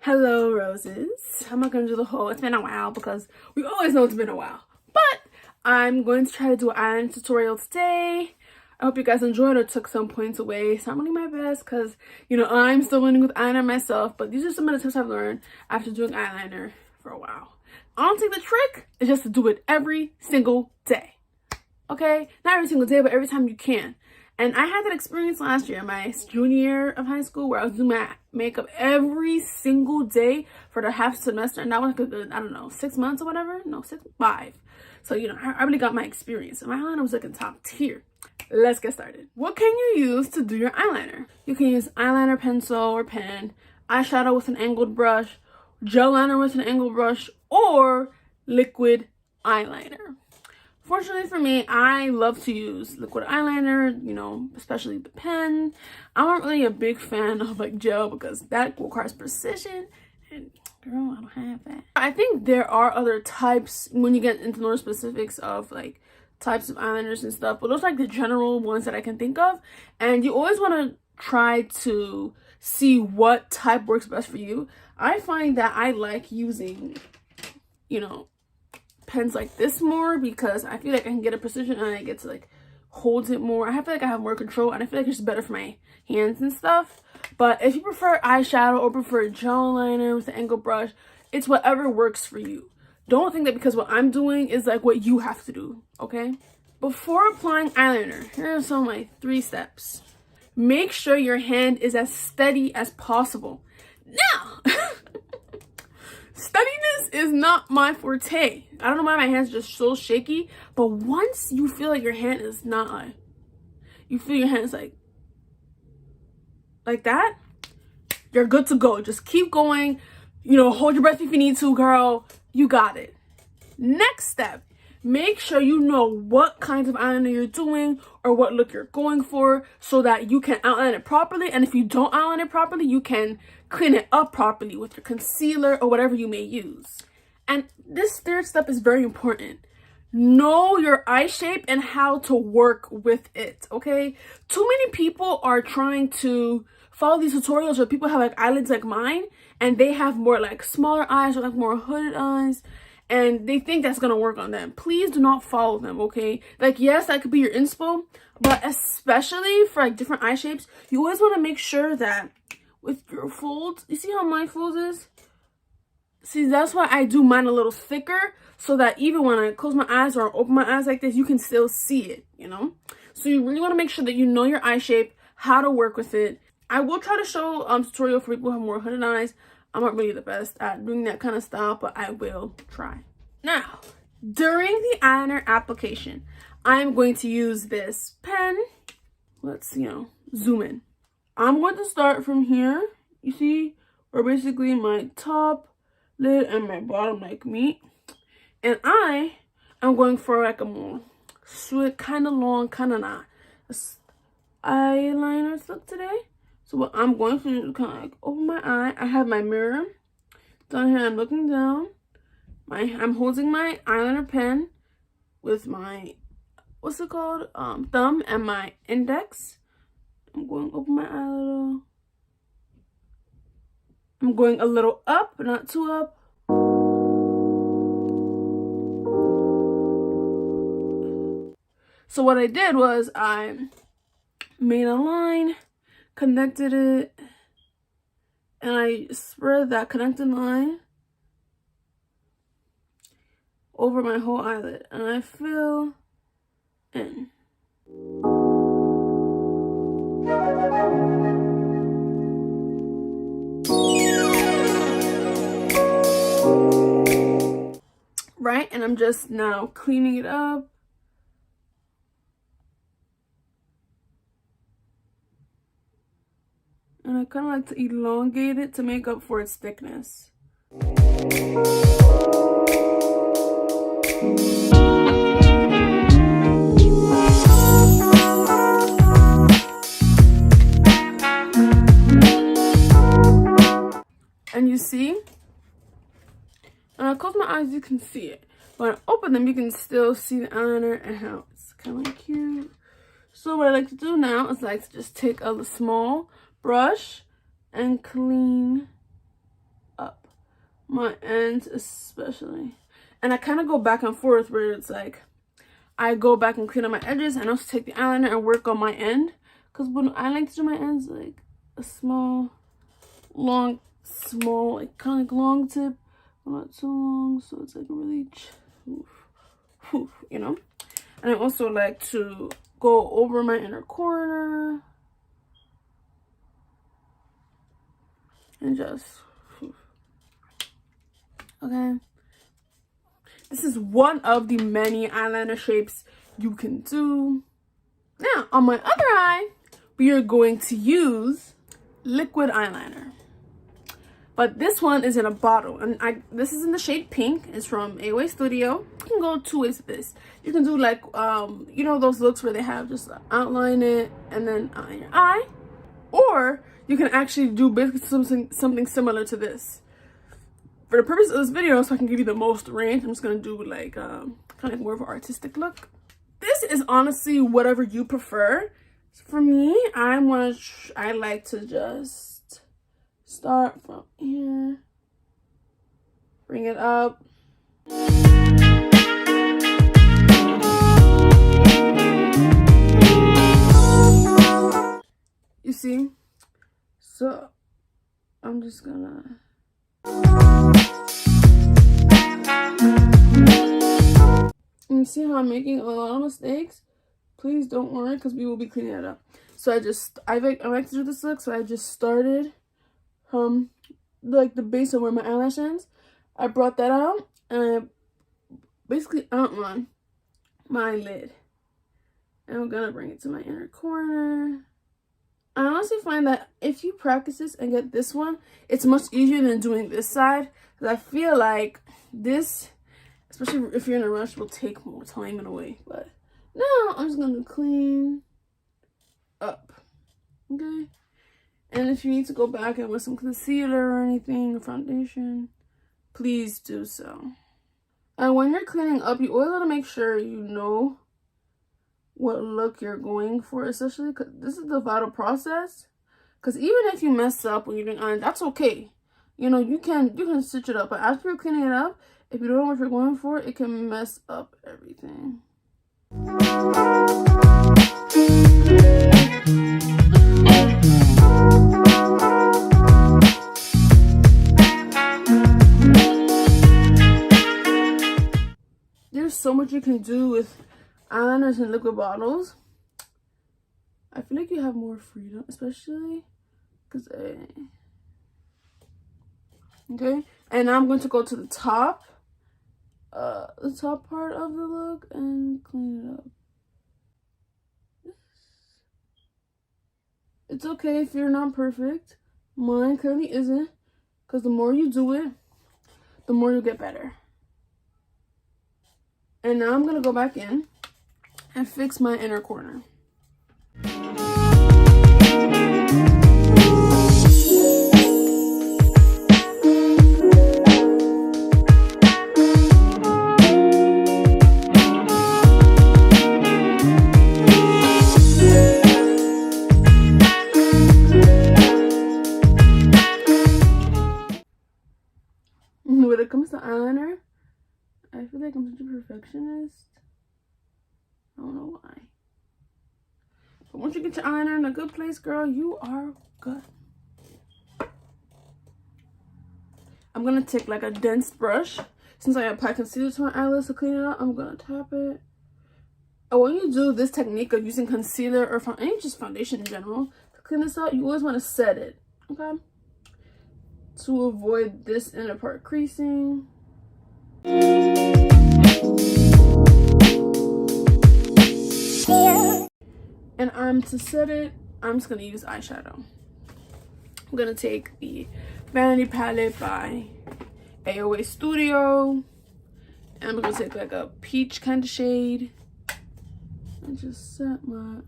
Hello, roses. I'm not gonna do the whole it's been a while because we always know it's been a while. But I'm going to try to do an eyeliner tutorial today. I hope you guys enjoyed or took some points away. So I'm doing my best because, you know, I'm still learning with eyeliner myself. But these are some of the tips I've learned after doing eyeliner for a while. Honestly, the trick is just to do it every single day. Okay? Not every single day, but every time you can. And I had that experience last year, my junior year of high school, where I was doing my makeup every single day for the half semester. And that was like a good, I don't know, 6 months or whatever. No, 5. So, you know, I really got my experience. And my eyeliner was like in top tier. Let's get started. What can you use to do your eyeliner? You can use eyeliner pencil or pen, eyeshadow with an angled brush, gel liner with an angled brush, or liquid eyeliner. Fortunately for me, I love to use liquid eyeliner, you know, especially the pen. I'm not really a big fan of like gel because that requires precision, and girl, I don't have that. I think there are other types when you get into more specifics of like types of eyeliners and stuff, but those are like the general ones that I can think of. And you always want to try to see what type works best for you. I find that I like using, you know, pens like this more because I feel like I can get a precision and I get to like hold it more. I feel like I have more control and I feel like it's just better for my hands and stuff. But if you prefer eyeshadow or prefer gel liner with an angled brush, it's whatever works for you. Don't think that because what I'm doing is like what you have to do, okay? Before applying eyeliner, here are some of my 3 steps. Make sure your hand is as steady as possible. Now, steadiness is not my forte. I don't know why my hands are just so shaky, but once you feel like your hand is not, you feel your hands like that, you're good to go. Just keep going. You know, hold your breath if you need to, girl. You got it. Next step, make sure you know what kinds of eyeliner you're doing or what look you're going for so that you can outline it properly. And if you don't outline it properly, you can clean it up properly with your concealer or whatever you may use. And this 3rd step is very important. Know your eye shape and how to work with it, okay? Too many people are trying to follow these tutorials where people have like eyelids like mine and they have more like smaller eyes or like more hooded eyes and they think that's gonna work on them. Please do not follow them, okay? Like, yes, that could be your inspo, but especially for like different eye shapes, you always want to make sure that with your folds, you see how my folds is? See, that's why I do mine a little thicker so that even when I close my eyes or open my eyes like this, you can still see it, you know? So you really want to make sure that you know your eye shape, how to work with it. I will try to show tutorial for people who have more hooded eyes. I'm not really the best at doing that kind of style, but I will try. Now, during the eyeliner application, I'm going to use this pen. Let's, you know, zoom in. I'm going to start from here, you see, where basically my top lid and my bottom like meet. And I am going for like a more sweet, kind of long, kind of not eyeliner look today. So what I'm going to do is kind of like open my eye. I have my mirror down here. I'm looking down. I'm holding my eyeliner pen with my, what's it called? Thumb and my index. I'm going to open my eye a little. I'm going a little up, but not too up. So what I did was I made a line, connected it, and I spread that connected line over my whole eyelid, and I fill in. Right, and I'm just now cleaning it up. And I kind of like to elongate it to make up for its thickness. And you see, when I close my eyes, you can see it. When I open them, you can still see the eyeliner and how it's kind of cute. So what I like to do now is like to just take a small brush and clean my ends especially. And I kind of go back and forth where it's like I go back and clean up my edges and also take the eyeliner and work on my end. Because when I like to do my ends, like a small, like kind of like long tip, but not too long, so it's like really, you know. And I also like to go over my inner corner and just, okay. This is one of the many eyeliner shapes you can do. Now, on my other eye, we are going to use liquid eyeliner. But this one is in a bottle, and this is in the shade pink. It's from AOA Studio. You can go two ways with this. You can do like, you know those looks where they have just outline it and then on your eye. Or you can actually do basically something similar to this. For the purpose of this video, so I can give you the most range, I'm just going to do like, kind of like more of an artistic look. This is honestly whatever you prefer. For me, I like to just start from here, bring it up. You see? So I'm just gonna you see how I'm making a lot of mistakes? Please don't worry, because we will be cleaning it up. So I like to do this look, so I just started like the base of where my eyelash ends. I brought that out and I basically outline my lid. And I'm gonna bring it to my inner corner. I honestly find that if you practice this and get this one, it's much easier than doing this side. Because I feel like this, especially if you're in a rush, will take more time in a way. But now I'm just gonna clean up, okay? And if you need to go back and with some concealer or anything, or foundation, please do so. And when you're cleaning up, you always want to make sure you know what look you're going for, especially because this is the vital process. Because even if you mess up when you're doing eyeliner, that's okay. You know, you can stitch it up, but after you're cleaning it up, if you don't know what you're going for, it can mess up everything. There's so much you can do with eyeliners and liquid bottles. I feel like you have more freedom, especially because okay. And now I'm going to go to the top part of the look and clean it up. It's okay if you're not perfect. Mine clearly isn't, because the more you do it, the more you'll get better. And now I'm gonna go back in and fix my inner corner. When it comes to eyeliner, I feel like I'm such a perfectionist. I don't know why. But once you get your eyeliner in a good place, girl, you are good. I'm going to take like a dense brush. Since I apply concealer to my eyelids to clean it up, I'm going to tap it. And when you do this technique of using concealer or any just foundation in general to clean this out, you always want to set it, okay? To avoid this inner part creasing. And to set it, I'm just gonna use eyeshadow. I'm gonna take the Vanity Palette by AOA Studio, and I'm gonna take like a peach kind of shade and just set my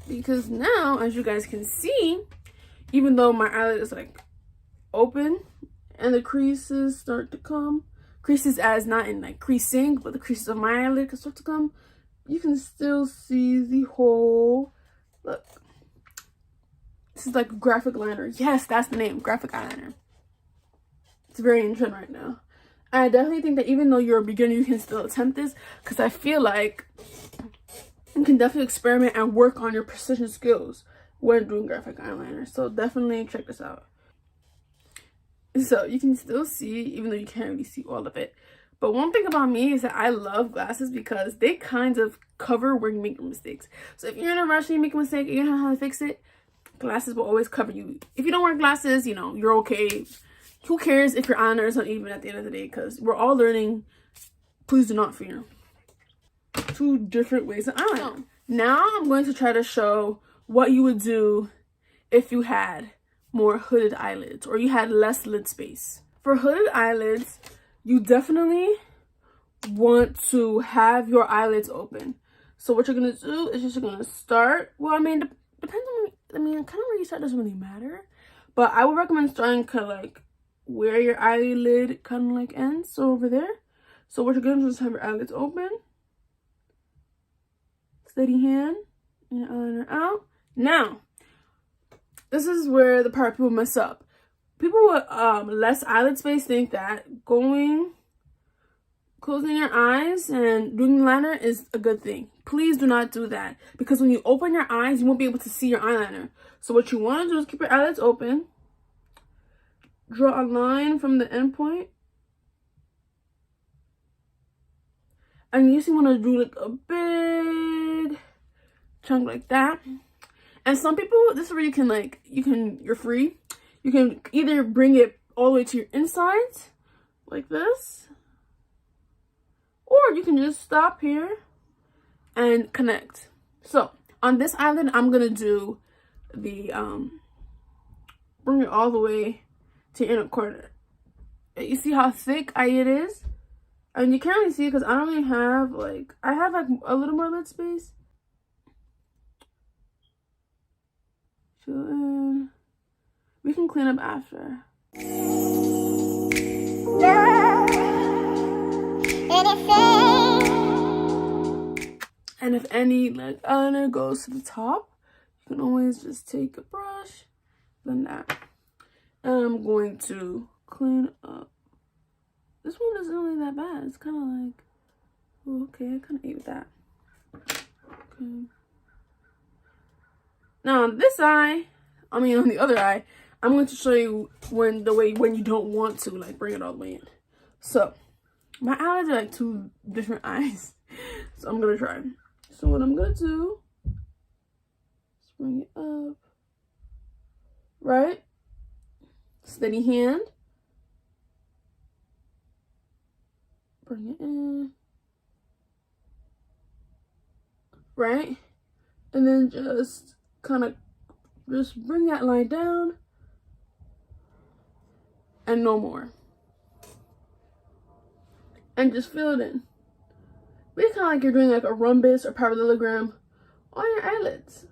because now, as you guys can see, even though my eyelid is like open and the creases start to come, creases as not in like creasing, but the creases of my eyelid can start to come, you can still see the whole look. This is like graphic liner. Yes, that's the name, graphic eyeliner. It's very in trend right now. I definitely think that even though you're a beginner, you can still attempt this, because I feel like you can definitely experiment and work on your precision skills when doing graphic eyeliner. So definitely check this out. So you can still see, even though you can't really see all of it. But one thing about me is that I love glasses because they kind of cover where you make your mistakes. So if you're in a rush and you make a mistake and you don't know how to fix it, glasses will always cover you. If you don't wear glasses, you know, you're okay. Who cares if your eyeliner is uneven at the end of the day? Because we're all learning. Please do not fear. 2 different ways of eyeliner. Now I'm going to try to show what you would do if you had more hooded eyelids or you had less lid space. For hooded eyelids, you definitely want to have your eyelids open. So what you're going to do is you're going to start, well, I mean, depends on, kind of where you start doesn't really matter. But I would recommend starting kind of like where your eyelid kind of like ends, so over there. So what you're going to do is have your eyelids open. Steady hand, and your eyeliner out. Now, this is where the part people mess up. People with less eyelid space think that closing your eyes and doing the liner is a good thing. Please do not do that, because when you open your eyes, you won't be able to see your eyeliner. So what you want to do is keep your eyelids open. Draw a line from the end point. And you just want to do like a big chunk like that. And some people, this is where you can like, you're free. You can either bring it all the way to your insides, like this. Or you can just stop here and connect. So, on this eyelid, I'm going to do the, bring it all the way to your inner corner. You see how thick it is? And you can't really see it because I don't really have, like, I have, like, a little more lid space. Fill in. We can clean up after. And if any like eyeliner goes to the top, you can always just take a brush, blend that. And I'm going to clean up. This one isn't really that bad. It's kind of like, oh, okay, I kind of ate with that. Okay. Now on this eye, on the other eye, I'm going to show you when you don't want to like bring it all the way in. So my eyelids are like 2 different eyes, so I'm gonna try. So what I'm gonna do is bring it up, right? Steady hand. Bring it in, right? And then just kind of bring that line down and no more. And just fill it in. But it's kind of like you're doing like a rhombus or parallelogram on your eyelids.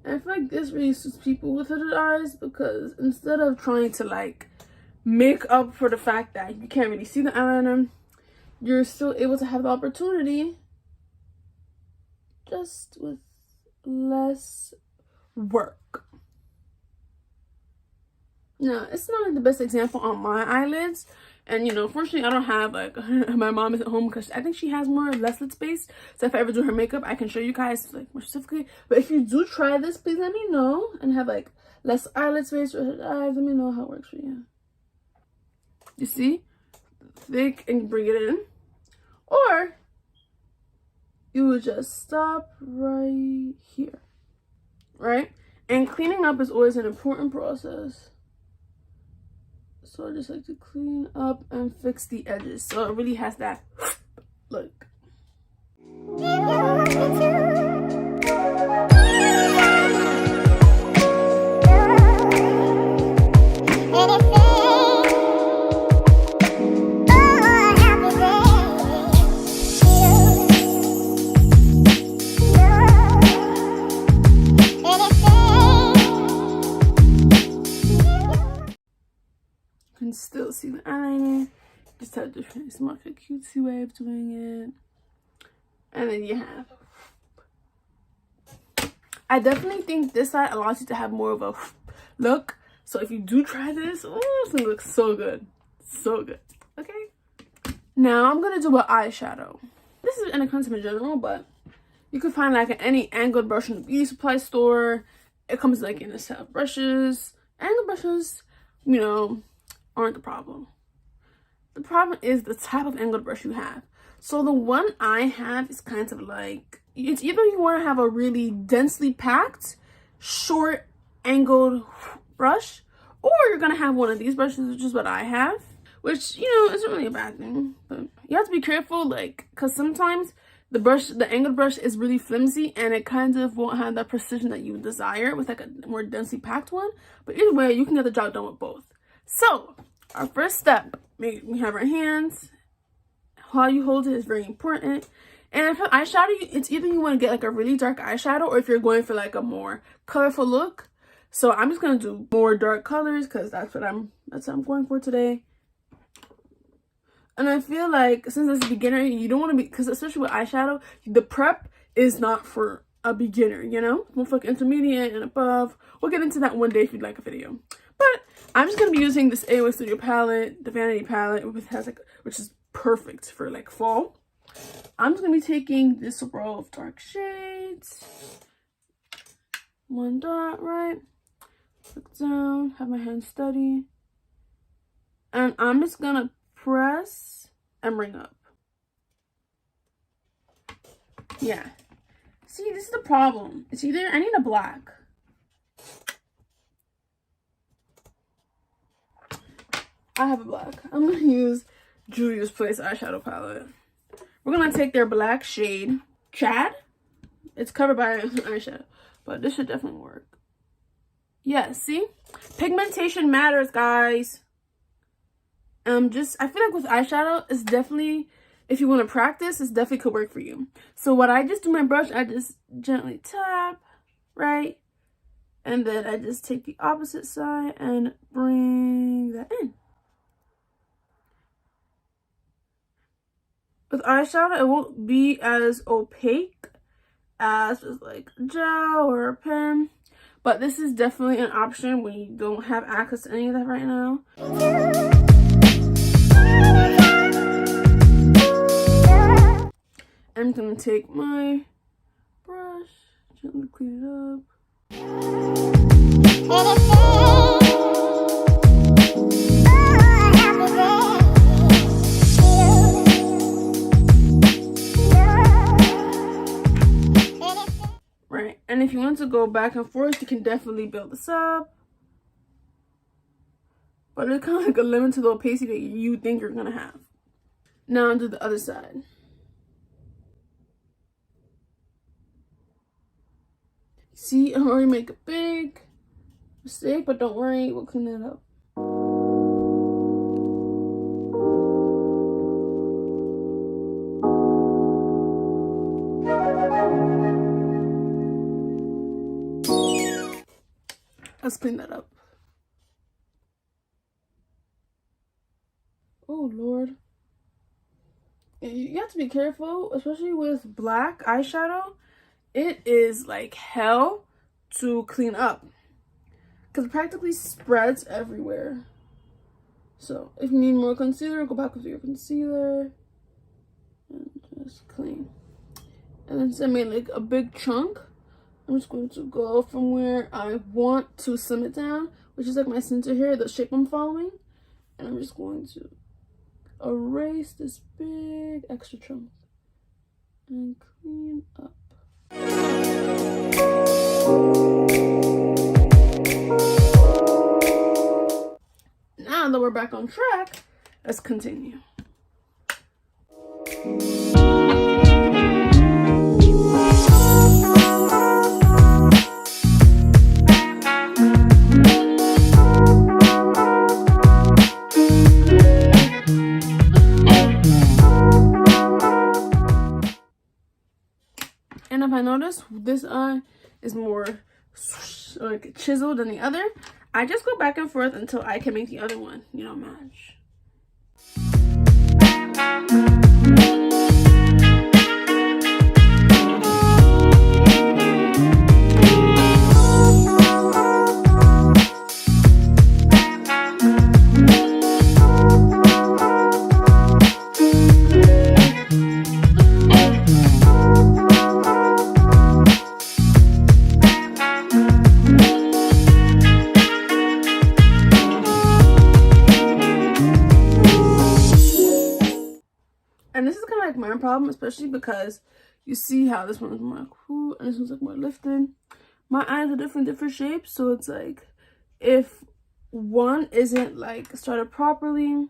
And I feel like this really suits people with hooded eyes, because instead of trying to like make up for the fact that you can't really see the eyeliner, you're still able to have the opportunity just with less work. Now, it's not like the best example on my eyelids. And, you know, unfortunately, I don't have, like, my mom is at home because I think she has more or less lid space. So if I ever do her makeup, I can show you guys, like, more specifically. But if you do try this, please let me know. And have, like, less eyelid space or eyes. Let me know how it works for you. You see? Thick, and bring it in. Or you would just stop right here. Right? And cleaning up is always an important process. So I just like to clean up and fix the edges, so it really has that look. Can still see the eyeliner. Just have different, it's more like a cutesy way of doing it. And then you have I definitely think this side allows you to have more of a look. So if you do try this, oh, it's gonna look so good. So good. Okay. Now I'm gonna do an eyeshadow. This is inexpensive in general, but you can find like any angled brush in the beauty supply store. It comes like in a set of brushes. Angled brushes, you know, aren't the problem. The problem is the type of angled brush you have. So the one I have is kind of like, it's either you want to have a really densely packed, short, angled brush, or you're going to have one of these brushes, which is what I have, which, you know, isn't really a bad thing, but you have to be careful, like, because sometimes the angled brush is really flimsy and it kind of won't have that precision that you would desire with like a more densely packed one. But either way, you can get the job done with both. So our first step, we have our hands. How you hold it is very important. And for eyeshadow, it's either you want to get like a really dark eyeshadow, or if you're going for like a more colorful look. So I'm just gonna do more dark colors because that's what I'm going for today. And I feel like since it's a beginner, you don't want to be, because especially with eyeshadow, the prep is not for a beginner, you know? More for like intermediate and above. We'll get into that one day if you'd like a video. But I'm just gonna be using this AOA Studio palette, the Vanity palette, which is perfect for like fall. I'm just gonna be taking this row of dark shades. One dot, right? Look down, have my hand steady. And I'm just gonna press and bring up. Yeah. See, this is the problem. It's either, I need a black. I have a black. I'm gonna use Juvia's Place eyeshadow palette. We're gonna take their black shade, Chad. It's covered by an eyeshadow, but this should definitely work. Yeah, see? Pigmentation matters, guys. I feel like with eyeshadow, it's definitely, if you want to practice, it's definitely could work for you. So what I just do my brush, I just gently tap, right? And then I just take the opposite side and bring that in. With eyeshadow, it won't be as opaque as just like gel or a pen. But this is definitely an option when you don't have access to any of that right now. I'm gonna take my brush, gently clean it up. Right, and if you want to go back and forth, you can definitely build this up. But it's kind of like a limit to the opacity that you think you're gonna have. Now do the other side. See, I already make a big mistake, but don't worry, we'll clean that up. Let's clean that up. Oh, Lord. You have to be careful, especially with black eyeshadow. It is like hell to clean up because it practically spreads everywhere. So if you need more concealer, go back with your concealer and just clean. And then since I made like a big chunk, I'm just going to go from where I want to slim it down, which is like my center here, the shape I'm following. And I'm just going to erase this big extra chunk and clean up. Now that we're back on track, let's continue. And if I notice this eye is more like chiseled than the other, I just go back and forth until I can make the other one, you know, match. problem, especially because you see how this one is more like, whoo, and this one's like more lifted. My eyes are different shapes, so it's like if one isn't like started properly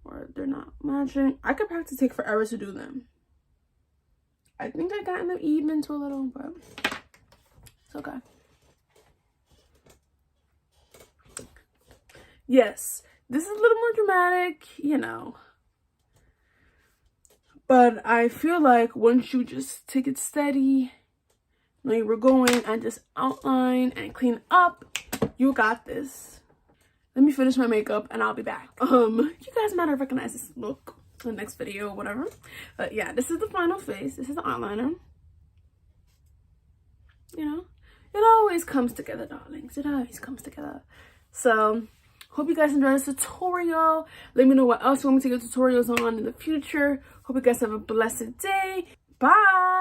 or they're not matching, I could practically take forever to do them. I think I got them even to a little, but it's okay. Yes, this is a little more dramatic, you know. But I feel like once you just take it steady, know you were going, and just outline and clean up, you got this. Let me finish my makeup and I'll be back. You guys might have recognized this look in the next video or whatever. But yeah, this is the final face. This is the eyeliner. You know, it always comes together, darlings. It always comes together. So hope you guys enjoyed this tutorial. Let me know what else you want me to get tutorials on in the future. Hope you guys have a blessed day. Bye.